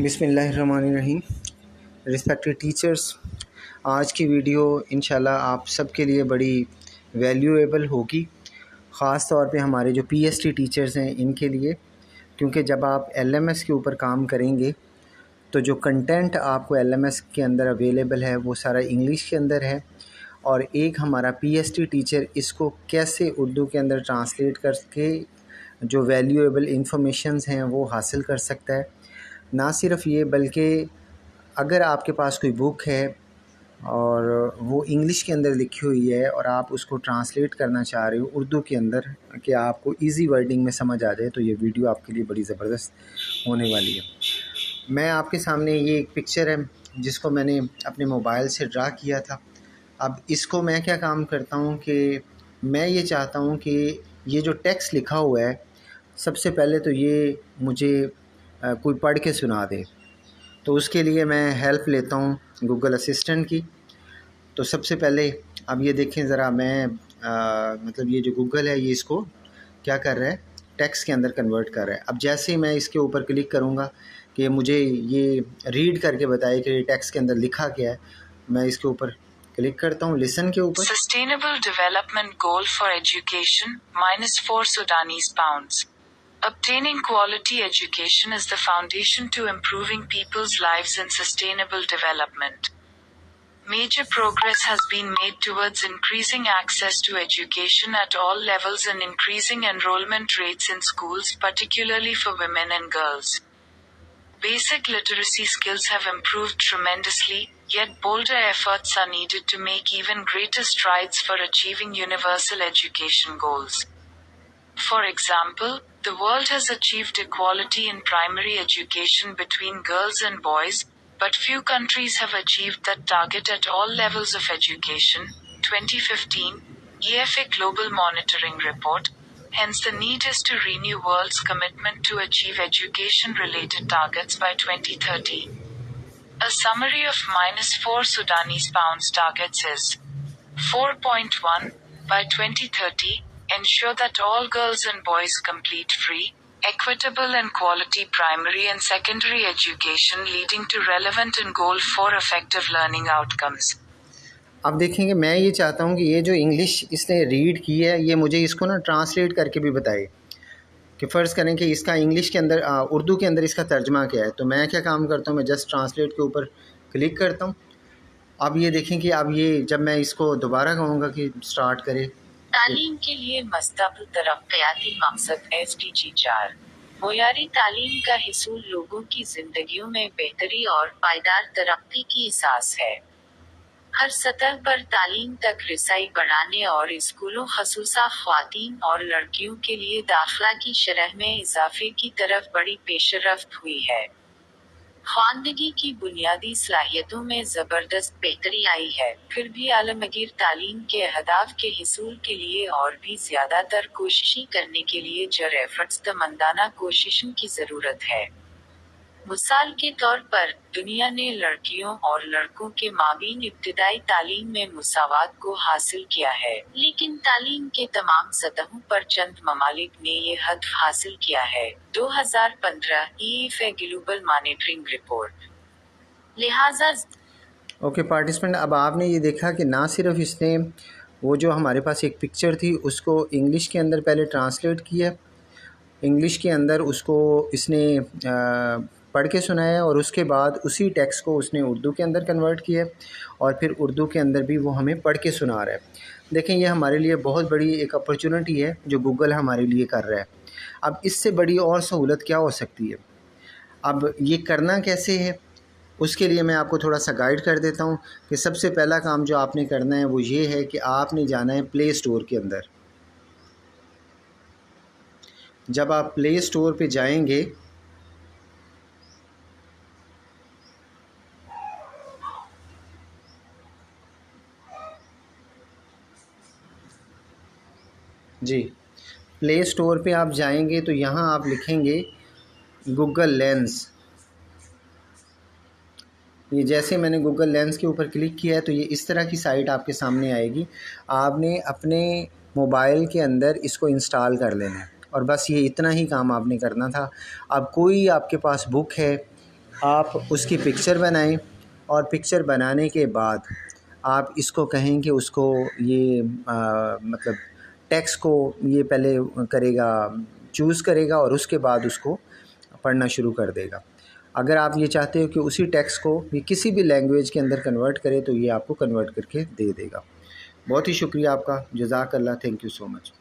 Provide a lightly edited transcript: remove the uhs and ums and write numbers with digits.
بسم اللہ الرحمن الرحیم۔ رسپیکٹڈ ٹیچرز، آج کی ویڈیو انشاءاللہ آپ سب کے لیے بڑی ویلیویبل ہوگی، خاص طور پہ ہمارے جو پی ایس ٹی ٹیچرز ہیں ان کے لیے، کیونکہ جب آپ ایل ایم ایس کے اوپر کام کریں گے تو جو کنٹینٹ آپ کو ایل ایم ایس کے اندر اویلیبل ہے وہ سارا انگلش کے اندر ہے، اور ایک ہمارا پی ایس ٹی ٹیچر اس کو کیسے اردو کے اندر ٹرانسلیٹ کر کے جو ویلیویبل انفارمیشنز ہیں وہ حاصل کر سکتا ہے۔ نہ صرف یہ بلکہ اگر آپ کے پاس کوئی بک ہے اور وہ انگلش کے اندر لکھی ہوئی ہے اور آپ اس کو ٹرانسلیٹ کرنا چاہ رہے ہو اردو کے اندر کہ آپ کو ایزی ورڈنگ میں سمجھ آ جائے، تو یہ ویڈیو آپ کے لیے بڑی زبردست ہونے والی ہے۔ میں آپ کے سامنے یہ ایک پکچر ہے جس کو میں نے اپنے موبائل سے ڈرا کیا تھا۔ اب اس کو میں کیا کام کرتا ہوں کہ میں یہ چاہتا ہوں کہ یہ جو ٹیکسٹ لکھا ہوا ہے سب سے پہلے تو یہ مجھے کوئی پڑھ کے سنا دے، تو اس کے لیے میں ہیلپ لیتا ہوں گوگل اسسٹنٹ کی۔ تو سب سے پہلے اب یہ دیکھیں ذرا، میں مطلب یہ جو گوگل ہے یہ اس کو کیا کر رہا ہے، ٹیکسٹ کے اندر کنورٹ کر رہا ہے۔ اب جیسے ہی میں اس کے اوپر کلک کروں گا کہ مجھے یہ ریڈ کر کے بتائے کہ یہ ٹیکسٹ کے اندر لکھا کیا ہے، میں اس کے اوپر کلک کرتا ہوں لسن کے اوپر۔ Sustainable Development Goal for Education, -4 Sudanese pounds. Obtaining quality education is the foundation to improving people's lives and sustainable development. Major progress has been made towards increasing access to education at all levels and increasing enrollment rates in schools, particularly for women and girls. Basic literacy skills have improved tremendously, yet bolder efforts are needed to make even greater strides for achieving universal education goals. For example, the world has achieved equality in primary education between girls and boys, but few countries have achieved that target at all levels of education. 2015 EFA Global Monitoring Report. Hence the need is to renew world's commitment to achieve education-related targets by 2030. A summary of -4 Sudanese pounds targets is 4.1. By 2030, ensure that all girls and boys complete free, equitable and quality primary and secondary education leading to relevant and goal 4 effective learning outcomes. اب دیکھیں کہ میں یہ چاہتا ہوں کہ یہ جو انگلش اس نے ریڈ کی ہے یہ مجھے اس کو نا ٹرانسلیٹ کر کے بھی بتائے کہ فرض کریں کہ اس کا انگلش کے اندر اردو کے اندر اس کا ترجمہ کیا ہے۔ تو میں کیا کام کرتا ہوں، میں جسٹ ٹرانسلیٹ کے اوپر کلک کرتا ہوں۔ اب یہ دیکھیں کہ اب یہ جب میں اس کو دوبارہ کہوں گا کہ سٹارٹ کرے، تعلیم کے لیے مستقبل ترقیاتی مقصد SDG 4 معیاری تعلیم کا حصول لوگوں کی زندگیوں میں بہتری اور پائیدار ترقی کی اساس ہے۔ ہر سطح پر تعلیم تک رسائی بڑھانے اور اسکولوں خصوصا خواتین اور لڑکیوں کے لیے داخلہ کی شرح میں اضافے کی طرف بڑی پیش رفت ہوئی ہے۔ خواندگی کی بنیادی صلاحیتوں میں زبردست بہتری آئی ہے، پھر بھی عالمگیر تعلیم کے اہداف کے حصول کے لیے اور بھی زیادہ تر کوششیں کرنے کے لیے جرأتمندانہ کوششوں کی ضرورت ہے۔ مثال کے طور پر، دنیا نے لڑکیوں اور لڑکوں کے مابین ابتدائی تعلیم میں مساوات کو حاصل کیا ہے، لیکن تعلیم کے تمام سطحوں پر چند ممالک نے یہ ہدف حاصل کیا ہے۔ 2015 EFA گلوبل مانیٹرنگ رپورٹ۔ لہٰذا اوکے پارٹیسپینٹ، اب آپ نے یہ دیکھا کہ نہ صرف اس نے وہ جو ہمارے پاس ایک پکچر تھی اس کو انگلش کے اندر پہلے ٹرانسلیٹ کیا، انگلش کے اندر اس کو اس نے پڑھ کے سنایا، اور اس کے بعد اسی ٹیکسٹ کو اس نے اردو کے اندر کنورٹ کیا، اور پھر اردو کے اندر بھی وہ ہمیں پڑھ کے سنا رہا ہے۔ دیکھیں یہ ہمارے لیے بہت بڑی ایک اپرچونٹی ہے جو گوگل ہمارے لیے کر رہا ہے۔ اب اس سے بڑی اور سہولت کیا ہو سکتی ہے؟ اب یہ کرنا کیسے ہے اس کے لیے میں آپ کو تھوڑا سا گائیڈ کر دیتا ہوں کہ سب سے پہلا کام جو آپ نے کرنا ہے وہ یہ ہے کہ آپ نے جانا ہے پلے اسٹور کے اندر۔ جب آپ پلے اسٹور پہ جائیں گے جی پلے اسٹور پہ آپ جائیں گے تو یہاں آپ لکھیں گے گوگل لینس۔ یہ جیسے میں نے گوگل لینس کے اوپر کلک کیا ہے تو یہ اس طرح کی سائٹ آپ کے سامنے آئے گی۔ آپ نے اپنے موبائل کے اندر اس کو انسٹال کر لینا ہے، اور بس یہ اتنا ہی کام آپ نے کرنا تھا۔ اب کوئی آپ کے پاس بک ہے آپ اس کی پکچر بنائیں، اور پکچر بنانے کے بعد آپ اس کو کہیں کہ اس کو یہ مطلب ٹیکسٹ کو یہ پہلے کرے گا، چوز کرے گا، اور اس کے بعد اس کو پڑھنا شروع کر دے گا۔ اگر آپ یہ چاہتے ہو کہ اسی ٹیکسٹ کو یہ کسی بھی لینگویج کے اندر کنورٹ کرے تو یہ آپ کو کنورٹ کر کے دے دے گا۔ بہت ہی شکریہ آپ کا، جزاک اللہ، تھینک یو سو مچ۔